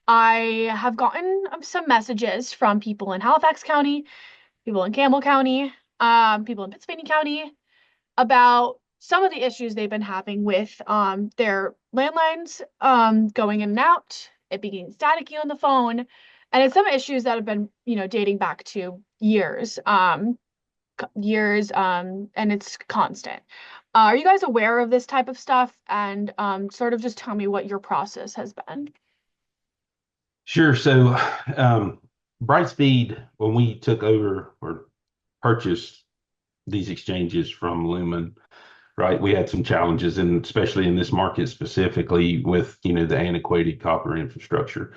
I have gotten some messages from people in Halifax County, people in Campbell County, people in Pittsylvania County about some of the issues they've been having with their landlines going in and out, it being staticky on the phone, and it's some issues that have been, dating back to years, and it's constant. Are you guys aware of this type of stuff? And sort of just tell me what your process has been. Sure. So, Brightspeed, when we took over or purchased these exchanges from Lumen, right, we had some challenges, and especially in this market specifically with, the antiquated copper infrastructure.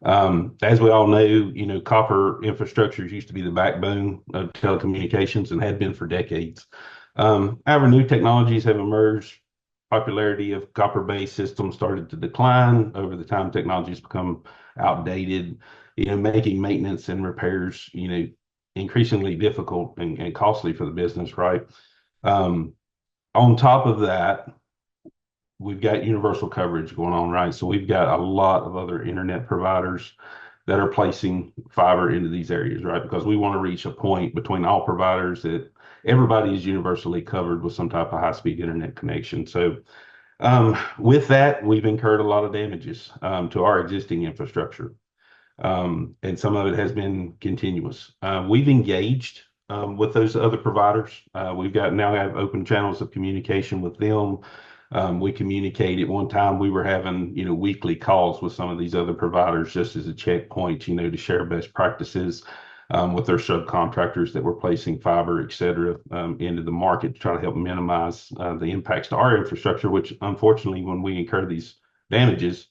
As we all know, copper infrastructures used to be the backbone of telecommunications and had been for decades. However, new technologies have emerged. Popularity of copper-based systems started to decline over the time. Technologies become outdated, making maintenance and repairs, increasingly difficult and costly for the business, right? Um, on top of that, we've got universal coverage going on, right? So we've got a lot of other internet providers that are placing fiber into these areas, right? Because we want to reach a point between all providers that everybody is universally covered with some type of high-speed internet connection. So with that, we've incurred a lot of damages to our existing infrastructure. And some of it has been continuous. We've engaged with those other providers. We've got now have open channels of communication with them. We communicate. At one time, we were having weekly calls with some of these other providers just as a checkpoint, to share best practices with their subcontractors that were placing fiber, et cetera, into the market to try to help minimize the impacts to our infrastructure. Which unfortunately, when we incur these damages,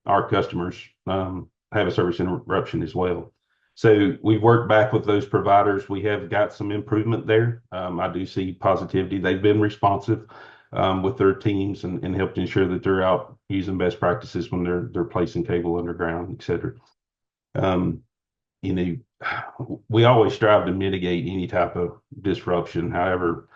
our customers have a service interruption as well. So we've worked back with those providers. We have got some improvement there. I do see positivity. They've been responsive with their teams and helped ensure that they're out using best practices when they're placing cable underground, et cetera. Um, you we always strive to mitigate any type of disruption. However,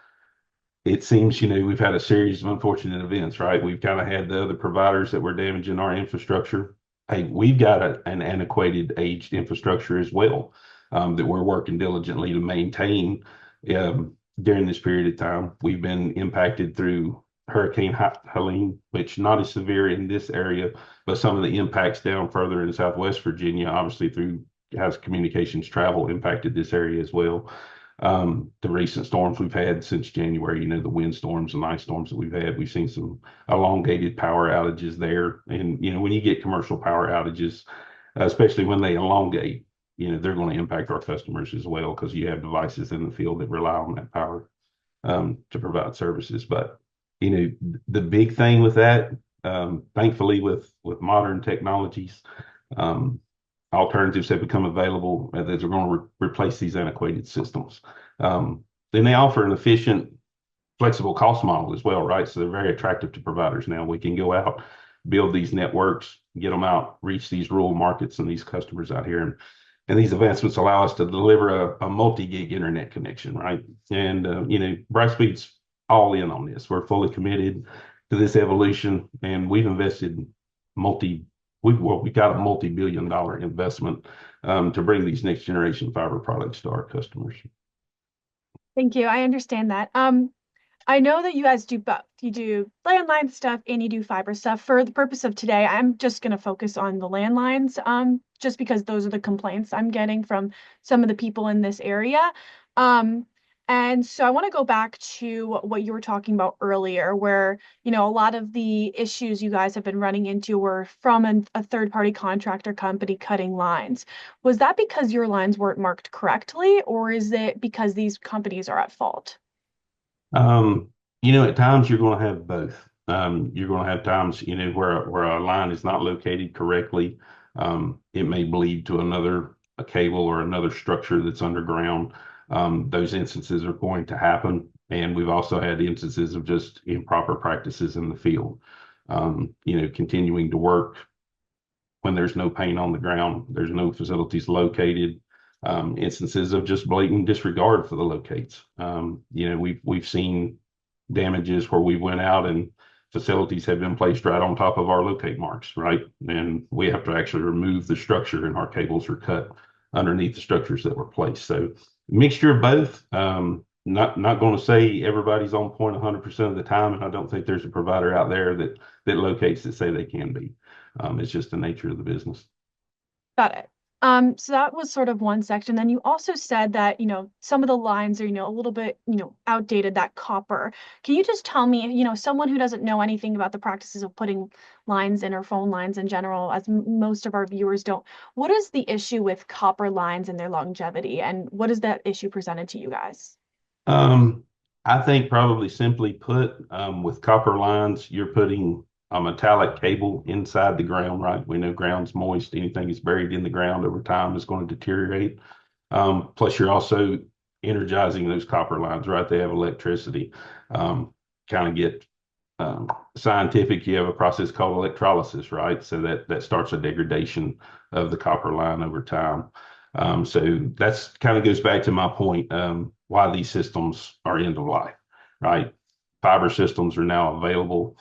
it seems, we've had a series of unfortunate events, right? We've kind of had the other providers that were damaging our infrastructure. Hey, we've got an antiquated, aged infrastructure as well that we're working diligently to maintain during this period of time. We've been impacted through Hurricane Helene, which not as severe in this area, but some of the impacts down further in Southwest Virginia, obviously through has communications travel impacted this area as well. The recent storms we've had since January, the wind storms and ice storms that we've seen some elongated power outages there. And, when you get commercial power outages, especially when they elongate, they're going to impact our customers as well because you have devices in the field that rely on that power to provide services. But, the big thing with that, thankfully, with modern technologies, um, alternatives have become available that are going to replace these antiquated systems. Then they offer an efficient, flexible cost model as well, right? So they're very attractive to providers now. We can go out, build these networks, get them out, reach these rural markets and these customers out here. And these advancements allow us to deliver a multi-gig internet connection, right? And, Brightspeed's all in on this. We're fully committed to this evolution, and we've invested multi we got a multi-billion-dollar investment to bring these next generation fiber products to our customers. Thank you. I understand that. I know that you guys do both. You do landline stuff and you do fiber stuff. For the purpose of today, I'm just going to focus on the landlines, just because those are the complaints I'm getting from some of the people in this area. Um, and so I want to go back to what you were talking about earlier, where, a lot of the issues you guys have been running into were from a third-party contractor company cutting lines. Was that because your lines weren't marked correctly, or is it because these companies are at fault? Um, at times you're going to have both. You're going to have times, where a line is not located correctly. It may bleed to a cable or another structure that's underground. Those instances are going to happen. And we've also had instances of just improper practices in the field. Continuing to work when there's no paint on the ground, there's no facilities located, instances of just blatant disregard for the locates. We've seen damages where we went out and facilities have been placed right on top of our locate marks, right? And we have to actually remove the structure, and our cables are cut underneath the structures that were placed. So mixture of both. Not going to say everybody's on point 100% of the time, and I don't think there's a provider out there that locates that say they can be. It's just the nature of the business. Got it. So that was sort of one section. Then you also said that, some of the lines are, a little bit, outdated, that copper. Can you just tell me, someone who doesn't know anything about the practices of putting lines in or phone lines in general, as most of our viewers don't, what is the issue with copper lines and their longevity? And what is that issue presented to you guys? Um, I think probably simply put, with copper lines, you're putting a metallic cable inside the ground, right? We know ground's moist. Anything that's buried in the ground over time is going to deteriorate. Plus, you're also energizing those copper lines, right? They have electricity. Kind of get scientific, you have a process called electrolysis, right? So that starts a degradation of the copper line over time. So that's kind of goes back to my point, why these systems are end of life, right? Fiber systems are now available.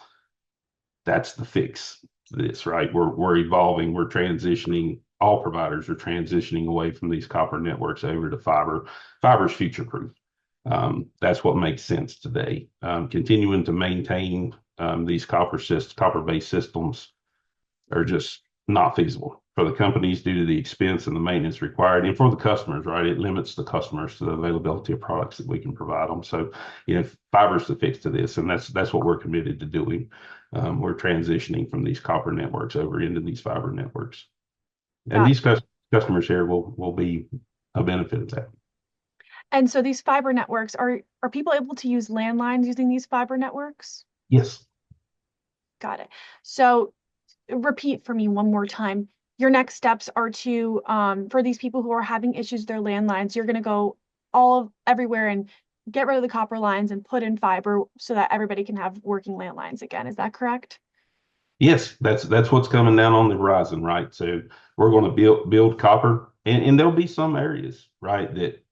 That's the fix to this, right? We're evolving, we're transitioning. All providers are transitioning away from these copper networks over to fiber. Fiber's future proof. That's what makes sense today. Continuing to maintain these copper-based systems are just not feasible for the companies due to the expense and the maintenance required, and for the customers, right? It limits the customers to the availability of products that we can provide them. So, fiber's the fix to this, and that's what we're committed to doing. We're transitioning from these copper networks over into these fiber networks, and Got these customers here will be a benefit of that. And so these fiber networks, are people able to use landlines using these fiber networks? Yes. Got it. So repeat for me one more time. Your next steps are to, for these people who are having issues with their landlines, you're going to go everywhere and get rid of the copper lines and put in fiber so that everybody can have working landlines again. Is that correct? Yes, that's what's coming down on the horizon, right? So we're going to build copper, and there'll be some areas, right, that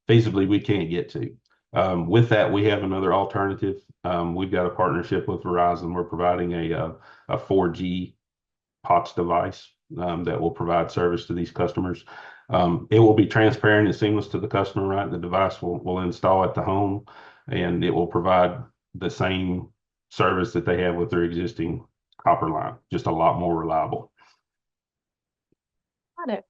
feasibly we can't get to. With that, we have another alternative. We've got a partnership with Verizon. We're providing a 4G POTS device that will provide service to these customers. It will be transparent and seamless to the customer, right? The device will install at the home, and it will provide the same service that they have with their existing copper line, just a lot more reliable. Got it.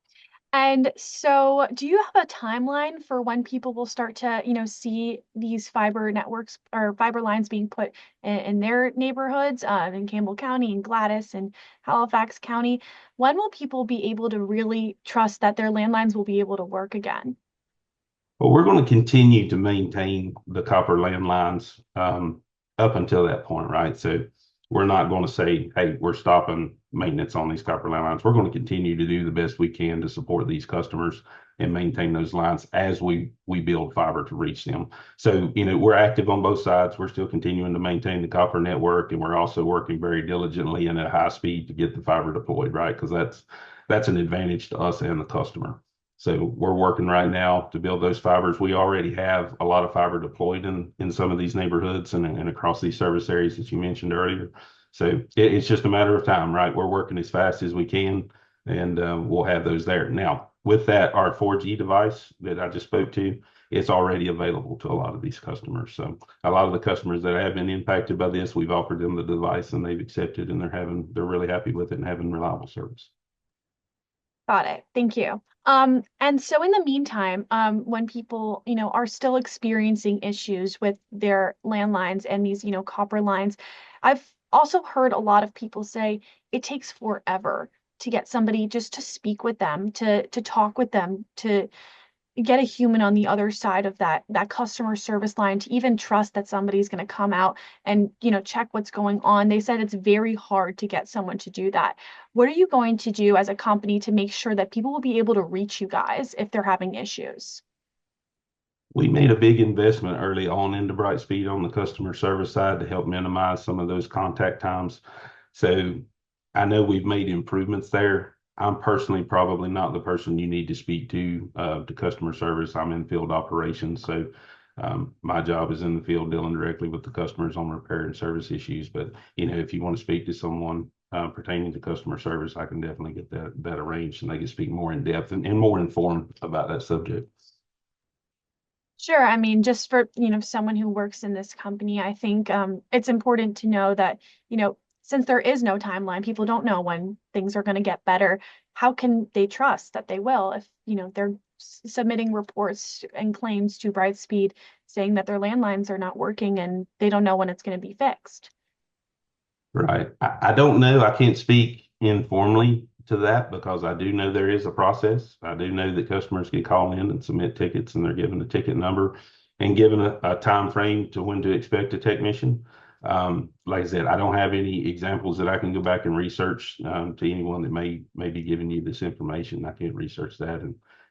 And so, do you have a timeline for when people will start to, see these fiber networks or fiber lines being put in their neighborhoods, in Campbell County and Gladys and Halifax County? When will people be able to really trust that their landlines will be able to work again? But we're going to continue to maintain the copper landlines up until that point, right? So we're not going to say, hey, we're stopping maintenance on these copper landlines. We're going to continue to do the best we can to support these customers and maintain those lines as we build fiber to reach them. So, we're active on both sides. We're still continuing to maintain the copper network, and we're also working very diligently and at high speed to get the fiber deployed, right? Because that's an advantage to us and the customer. So we're working right now to build those fibers. We already have a lot of fiber deployed in some of these neighborhoods and across these service areas that you mentioned earlier. So it's just a matter of time, right? We're working as fast as we can, and we'll have those there. Now, with that, our 4G device that I just spoke to, it's already available to a lot of these customers. So a lot of the customers that have been impacted by this, we've offered them the device and they've accepted, and they're really happy with it and having reliable service. Got it. Thank you. And so in the meantime, when people, are still experiencing issues with their landlines and these, copper lines, I've also heard a lot of people say it takes forever to get somebody just to speak with them, to talk with them, to get a human on the other side of that customer service line to even trust that somebody's going to come out and check what's going on. They said it's very hard to get someone to do that. What are you going to do as a company to make sure that people will be able to reach you guys if they're having issues? We made a big investment early on into Brightspeed on the customer service side to help minimize some of those contact times. So I know we've made improvements there. I'm personally probably not the person you need to speak to customer service. I'm in field operations. So My job is in the field dealing directly with the customers on repair and service issues. But if you want to speak to someone pertaining to customer service, I can definitely get that arranged, and they can speak more in depth and more informed about that subject. Sure. I mean, just for, someone who works in this company, I think it's important to know that, since there is no timeline, people don't know when things are going to get better. How can they trust that they will if, they're submitting reports and claims to Brightspeed saying that their landlines are not working and they don't know when it's going to be fixed? Right. I don't know. I can't speak informally to that because I do know there is a process. I do know that customers can call in and submit tickets, and they're given a ticket number and given a time frame to when to expect a technician. Like I said, I don't have any examples that I can go back and research to anyone that may be giving you this information. I can't research that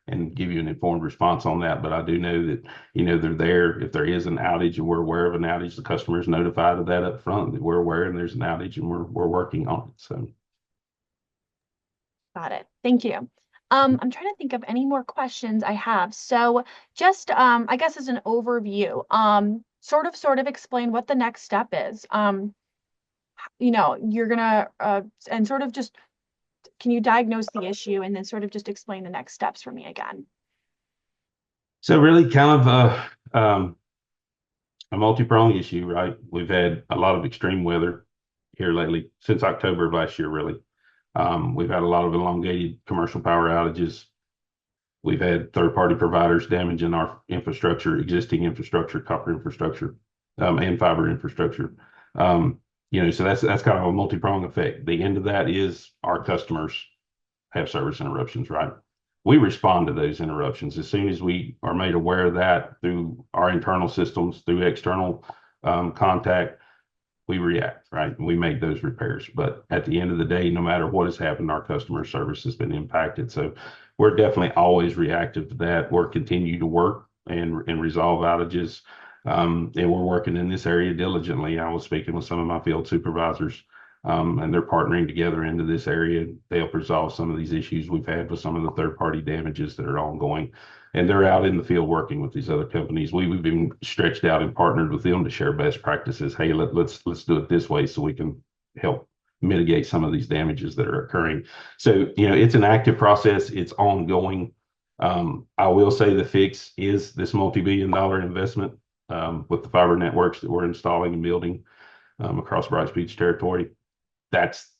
and give you an informed response on that. But I do know that they're there. If there is an outage and we're aware of an outage, the customer is notified of that up front, that we're aware and there's an outage and we're working on it. So Got it. Thank you. I'm trying to think of any more questions I have. So just, I guess as an overview, sort of explain what the next step is. You're gonna, and sort of just, can you diagnose the issue and then sort of just explain the next steps for me again? so really kind of a multi-pronged issue, right? We've had a lot of extreme weather here lately since October of last year, really. We've had a lot of elongated commercial power outages. We've had third-party providers damaging our infrastructure, existing infrastructure, copper infrastructure, and fiber infrastructure. So that's kind of a multi-pronged effect. The end of that is our customers have service interruptions, right? We respond to those interruptions as soon as we are made aware of that through our internal systems, through external contact. We react, right? And we make those repairs. But at the end of the day, no matter what has happened, our customer service has been impacted. So we're definitely always reactive to that. We're continue to work and resolve outages. And we're working in this area diligently. I was speaking with some of my field supervisors, and they're partnering together into this area to help resolve some of these issues we've had with some of the third-party damages that are ongoing. And they're out in the field working with these other companies. We've been stretched out and partnered with them to share best practices. Hey, let's do it this way so we can help mitigate some of these damages that are occurring. So, it's an active process. It's ongoing. I will say the fix is this multi-billion-dollar investment with the fiber networks that we're installing and building across Brightspeed's territory. That's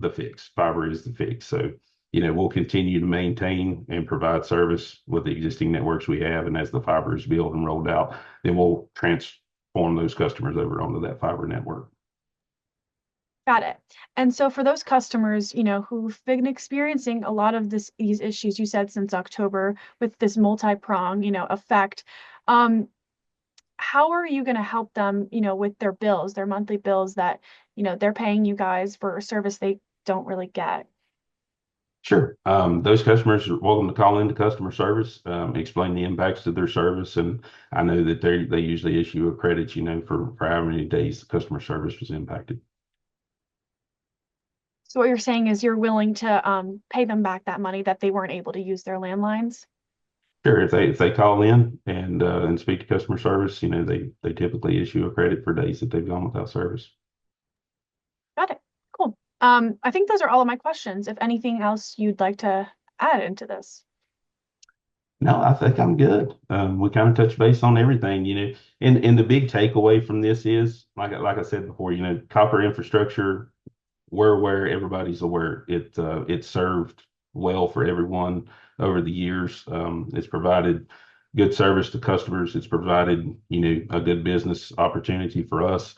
the fix. Fiber is the fix. So, we'll continue to maintain and provide service with the existing networks we have. And as the fiber is built and rolled out, then we'll transform those customers over onto that fiber network. Got it. And so for those customers, who've been experiencing a lot of these issues you said since October with this multi-prong, effect, how are you going to help them, with their bills, their monthly bills that, they're paying you guys for a service they don't really get? Sure. Those customers are welcome to call into customer service, explain the impacts to their service. And I know that they usually issue a credit, for how many days the customer service was impacted. So what you're saying is you're willing to pay them back that money that they weren't able to use their landlines? Sure. If they call in and speak to customer service, they typically issue a credit for days that they've gone without service. Got it. Cool. I think those are all of my questions. If anything else you'd like to add into this. No, I think I'm good. We kind of touched base on everything, and the big takeaway from this is, like I said before, copper infrastructure, we're aware, everybody's aware. It's served well for everyone over the years. It's provided good service to customers. It's provided, a good business opportunity for us.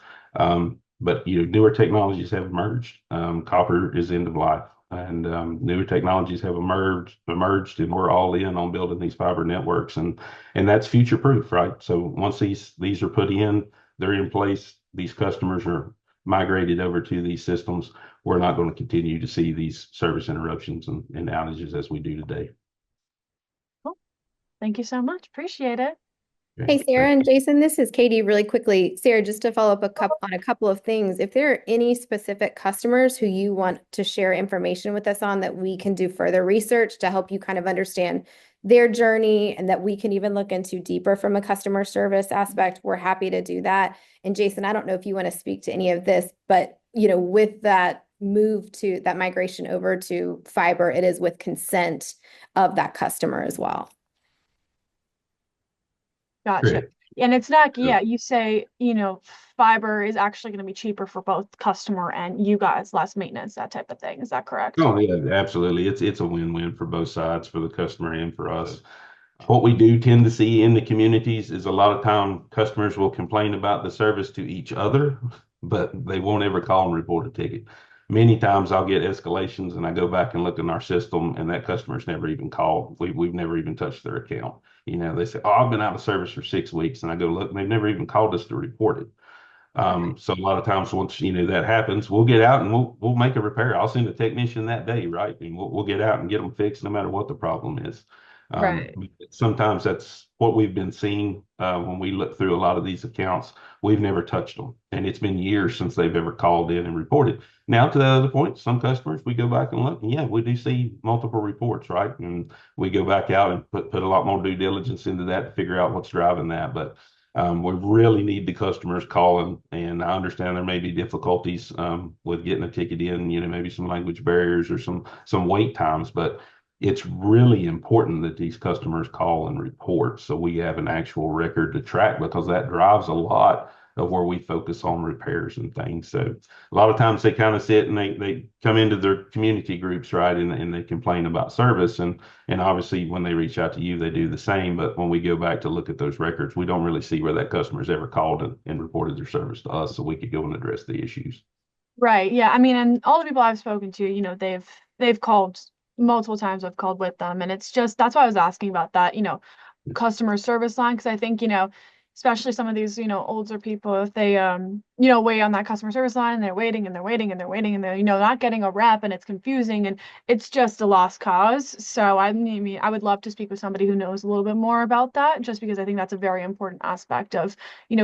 But newer technologies have emerged. Copper is end of life, and newer technologies have emerged, and we're all in on building these fiber networks, and that's future proof, right? So once these are put in, they're in place. These customers are migrated over to these systems. We're not going to continue to see these service interruptions and outages as we do today. Cool. Thank you so much. Appreciate it. Hey, Okay, Sarah thank and you. Jason, this is Katie really quickly. Sarah, just to follow up on a couple of things, if there are any specific customers who you want to share information with us on that we can do further research to help you kind of understand their journey and that we can even look into deeper from a customer service aspect, we're happy to do that. And Jason, I don't know if you want to speak to any of this, but with that move to that migration over to fiber, it is with consent of that customer as well. Gotcha. Correct. And it's not, So, yeah, you say, fiber is actually going to be cheaper for both customer and you guys, less maintenance, that type of thing. Is that correct? oh yeah, absolutely. It's a win-win for both sides, for the customer and for us. What we do tend to see in the communities is a lot of time customers will complain about the service to each other, but they won't ever call and report a ticket. Many times I'll get escalations and I go back and look in our system and that customer's never even called. We've never even touched their account. They say, oh, I've been out of service for 6 weeks. And I go, look, they've never even called us to report it. Right. So a lot of times once that happens, we'll get out and we'll make a repair. I'll send a technician that day, right? And we'll get out and get them fixed no matter what the problem is. Right. Sometimes that's what we've been seeing when we look through a lot of these accounts. We've never touched them, and it's been years since they've ever called in and reported. Now, to the other point, some customers we go back and look, and yeah, we do see multiple reports, right? And we go back out and put a lot more due diligence into that to figure out what's driving that. But we really need the customers calling, and I understand there may be difficulties with getting a ticket in. Maybe some language barriers or some wait times, but it's really important that these customers call and report so we have an actual record to track because that drives a lot of where we focus on repairs and things. So a lot of times they kind of sit and they come into their community groups, right? And they complain about service. And obviously when they reach out to you, they do the same. But when we go back to look at those records, we don't really see where that customer's ever called and reported their service to us so we could go and address the issues. Right. Yeah. I mean, and all the people I've spoken to, they've called multiple times. I've called with them, and it's just that's why I was asking about that, customer service line because I think, especially some of these, older people, if they wait on that customer service line and they're waiting and they're waiting and they're waiting and they're, not getting a rep and it's confusing and it's just a lost cause. So I mean, I would love to speak with somebody who knows a little bit more about that, just because I think that's a very important aspect of,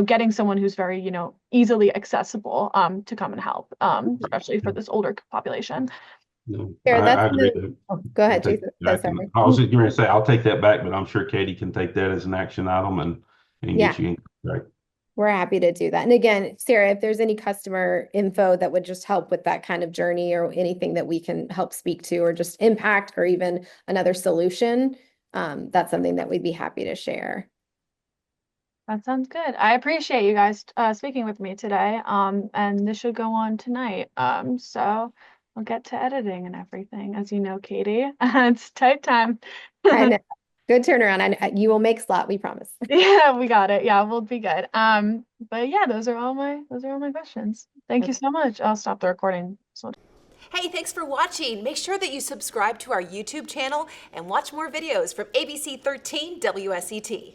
getting someone who's very, easily accessible to come and help, especially for this older population. No, Sarah, I that's agree. go I'll ahead, take Jason. that So back. sorry. And I was just going to say, I'll take that back, but I'm sure Katie can take that as an action item and Yeah, get you in. Right. we're happy to do that. And again, Sarah, if there's any customer info that would just help with that kind of journey or anything that we can help speak to or just impact or even another solution, that's something that we'd be happy to share. That sounds good. I appreciate you guys speaking with me today. And this should go on tonight. So I'll get to editing and everything, as you know, Katie. It's tight time. I know. Good turnaround. You will make slot, we promise. Yeah, we got it. Yeah, we'll be good. But yeah, those are all my questions. Thank you so much. I'll stop the recording. So Hey, thanks for watching. Make sure that you subscribe to our YouTube channel and watch more videos from ABC 13 WSET.